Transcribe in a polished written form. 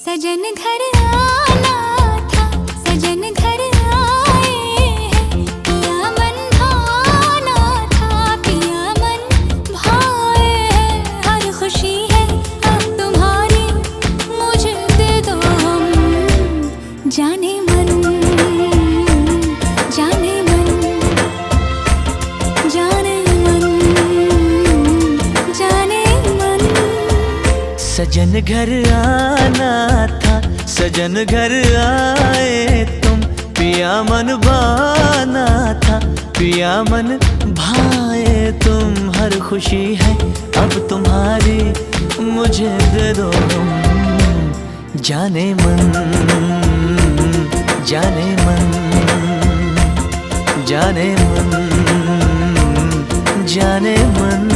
सजन घर आना था, सजन घर आए हैं। पिया मन भाना था, पिया मन भाए हैं। हर खुशी है अब तुम्हारी, मुझे दे दो हम। जाने मन, जाने मन, जाने मन, जाने मन। सजन घर आना था, सजन घर आए तुम। पिया मन भाना था, पिया मन भाए तुम। हर खुशी है अब तुम्हारी, मुझे दे दो तुम। जाने मन, जाने मन, जाने मन, जाने मन।